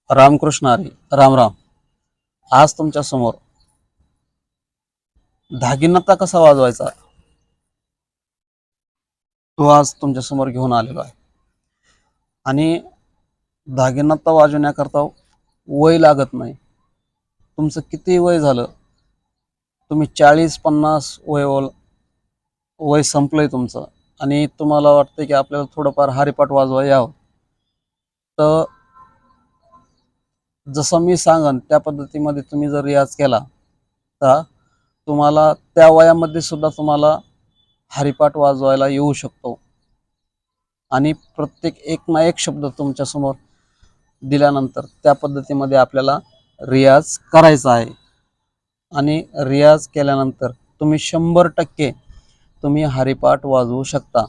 रामकृष्ण हरी राम राम. आज तुमच्या समोर धागिनत्ता कसा वाजवायचा तो आज तुमच्या समोर घेऊन आलेलो आहे. आणि धागिनत्ता वाजवण्याकरता वय लागत नाही. तुमचं किती वय झालं, तुम्ही 40-50 वय संपलंय तुमचं आणि तुम्हाला वाटतं की आपल्याला थोडंफार हरिपाठ वाजवा यावं, तर जसं मी सांगन त्या पद्धतीमध्ये तुम्ही जर रियाज केला तर तुम्हाला त्या वयामध्ये सुद्धा तुम्हाला हरिपाठ वाजवायला येऊ शकतो. आणि प्रत्येक एक ना एक शब्द तुमच्या समोर दिल्यानंतर त्या पद्धतीमध्ये आपल्याला रियाज करायचा आहे. आणि रियाज केल्यानंतर तुम्ही 100% तुम्ही हरिपाठ वाजवू शकता.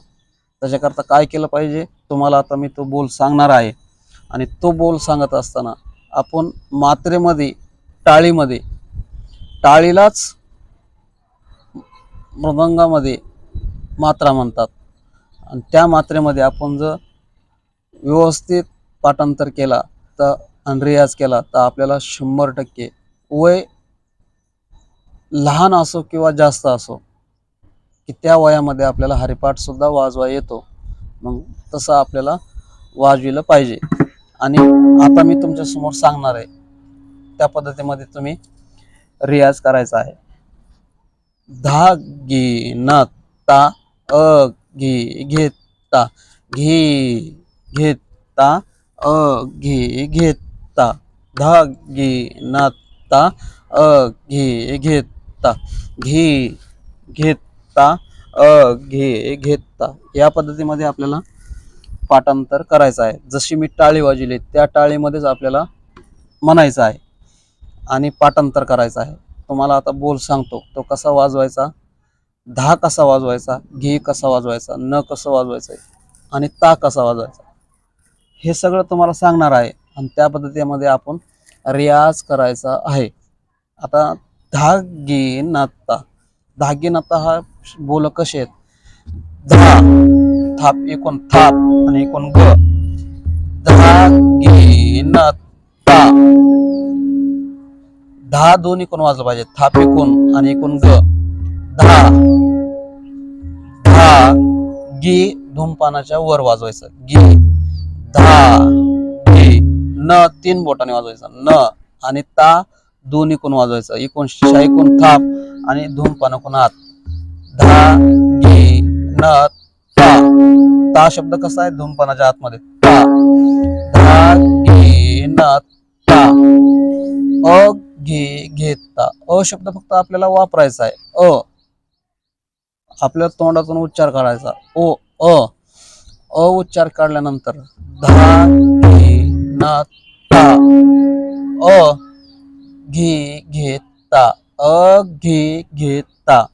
त्याच्याकरता काय केलं पाहिजे, तुम्हाला आता मी तो बोल सांगणार आहे. आणि तो बोल सांगत असताना आपण मात्रेमध्ये, टाळीमध्ये, टाळीलाच मृदंगामध्ये मात्रा म्हणतात. आणि त्या मात्रेमध्ये आपण जर व्यवस्थित पाठांतर केला तर आणि रियाज केला तर आपल्याला 100% वय लहान असो किंवा जास्त असो की त्या वयामध्ये आपल्याला हरिपाठ सुद्धा वाजवा येतो. मग तसं आपल्याला वाजविलं पाहिजे. आणि आता मी तुमच्या समोर सांगणार आहे त्या पद्धतीमध्ये तुम्ही रियाज करायचा आहे. धागिनत्ता घी घेता घी घेता घी घेता धागिनत्ता घी घेता घी घेता घी घेता या पद्धतीमध्ये आपल्याला पाठांतर करायचं आहे. जशी मी टाळी वाजवली त्या टाळीमध्येच आपल्याला म्हणायचं आहे आणि पाठांतर करायचं आहे. तुम्हाला आता बोल सांगतो तो कसा वाजवायचा, धा कसा वाजवायचा, घी कसा वाजवायचा, न कसं वाजवायचं आणि ता कसा वाजवायचा, हे सगळं तुम्हाला सांगणार आहे. आणि त्या पद्धतीमध्ये आपण रियाज करायचा आहे. आता धागिनत्ता, धागिनत्ता हा बोल कसे आहेत, धा थाप एकूण थाप आणि एकूण ग, धागिनत्ता. धा दोन्ही कोण वाजलं पाहिजे, थाप एकूण आणि एकूण ग, धा धा. गी धूमपानाच्या वर वाजवायचं, गी धा गी. न 3 बोटाने वाजवायचं, न. आणि ता दोन्ही कोण वाजवायचं, एकूण शिशा एकूण थाप आणि धूमपान कोण हात, धा गी न ता. ता शब्द कसा आहे, धूमपानाच्या आतमध्ये ता, धा गी न ता. अ घे घेता, अ शब्द फक्त आपल्याला वापरायचा आहे. आपल्या तोंडातून उच्चार करायचा, ओ अ. अ उच्चार काढल्यानंतर धा घे न ता, अ घे घेता, अ घे घेता.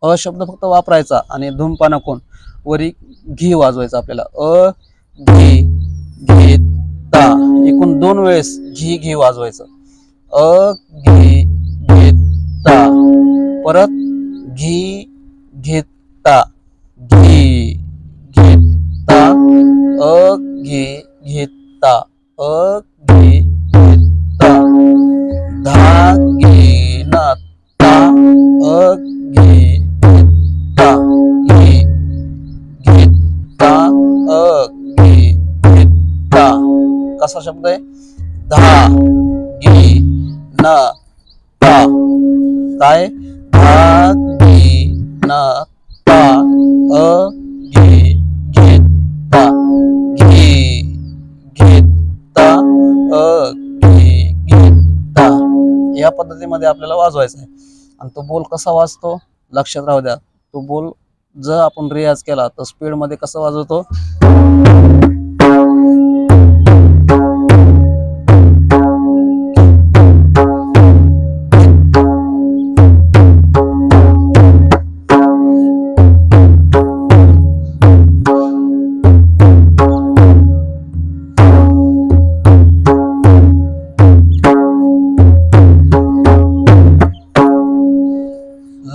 अ शब्द फक्त वापरायचा आणि धूमपाना कोण वरी घी वाजवायचा आपल्याला, अ घे घेता. एकूण 2 वेळेस घी घी वाजवायचं, अ घे घेता. परत घी घेता, घी घेता, अ घे घेता, अ घे घेता. धागिनत्ता अ घे घेता, घे घेता, अ घे घेता. कसा शब्द आहे, धा गी न ता. काय, धा गी न ता, अ घे घेता, घे घेता, अ घे घेता. या पद्धतीमध्ये आपल्याला वाजवायचं आहे. आणि तो बोल कसा वाजतो लक्षात राहू द्या. तो बोल जर आपण रियाज केला तर स्पीड मध्ये कसा वाजवतो,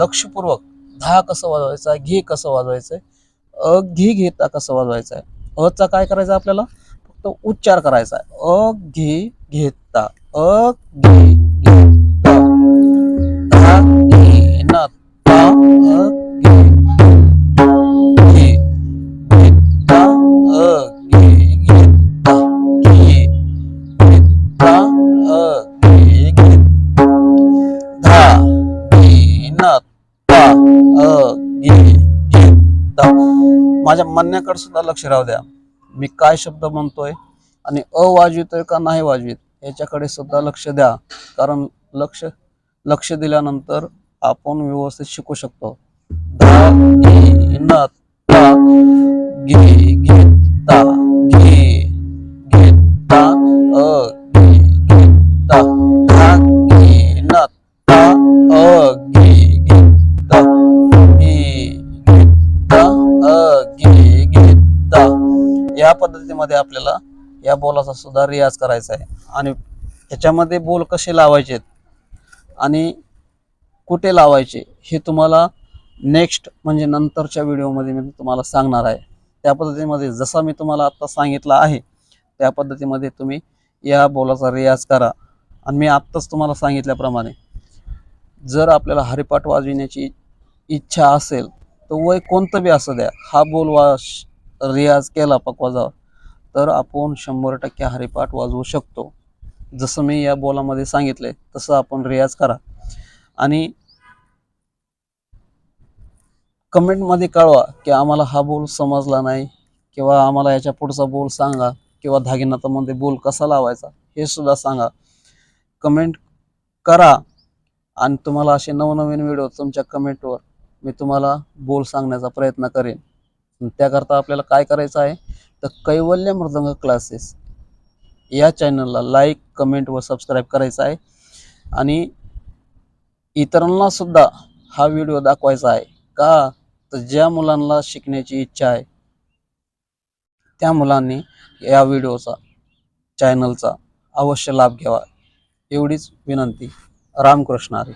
लक्षपूर्वक. धा कसं वाजवायचा, घी कसं वाजवायचंय, घी घेता कसं वाजवायचं आहे. चा काय करायचं आपल्याला, फक्त उच्चार करायचा आहे. अ घे घेता, अ घे घेता, धा घे न ता, अ घे घे घेता, अ घे घेता, घे घेता, अ घे घे, धा घे न ता, अ घे घेता. माझ्या म्हणण्याकडे सुद्धा लक्ष राहू द्या. मी काय शब्द म्हणतोय आणि अवाजवितोय का नाही वाजवित याच्याकडे सुद्धा लक्ष द्या. कारण लक्ष दिल्यानंतर आपण व्यवस्थित शिकू शकतो. धा घे न ता, घे घेता, घे घेता, अ घे घेता, धा घे न ता, अ घे घेता, घे घेता, अ घे घेता. या पद्धतीमध्ये आपल्याला या बोलाचा सुद्धा रियाज करायचा आहे. आणि ह्याच्यामध्ये बोल कसे लावायचे आणि कुठे लावायचे हे तुम्हाला नेक्स्ट म्हणजे नंतरच्या व्हिडिओमध्ये मी तुम्हाला सांगणार आहे. त्या पद्धतीमध्ये जसा मी तुम्हाला आता सांगितलं आहे त्या पद्धतीमध्ये तुम्ही या बोलाचा रियाज करा. आणि मी आत्ताच तुम्हाला सांगितल्याप्रमाणे जर आपल्याला हरिपाठ वाजविण्याची इच्छा असेल तर वय कोणतं बी असू द्या, हा बोल रियाज केला पकवाजावर तर आपण 100% हरिपाठ वाजवू शकतो. जसं मी या बोलामध्ये सांगितलंय तसं आपण रियाज करा. आणि कमेंटमध्ये कळवा की आम्हाला हा बोल समजला नाही किंवा आम्हाला याच्या पुढचा बोल सांगा किंवा धागेनाथामध्ये बोल कसा लावायचा हे सुद्धा सांगा. कमेंट करा आणि तुम्हाला असे नवनवीन व्हिडिओ तुमच्या कमेंटवर मी तुम्हाला बोल सांगण्याचा प्रयत्न करेन. त्याकरता आपल्याला काय करायचं आहे तर कैवल्य मृदंग क्लासेस या चॅनलला लाईक, कमेंट व सबस्क्राईब करायचं आहे. आणि इतरांना सुद्धा हा व्हिडिओ दाखवायचा आहे का तर ज्या मुलांना शिकण्याची इच्छा आहे त्या मुलांनी या व्हिडिओचा चॅनलचा अवश्य लाभ घ्यावा एवढीच विनंती. रामकृष्ण हरी.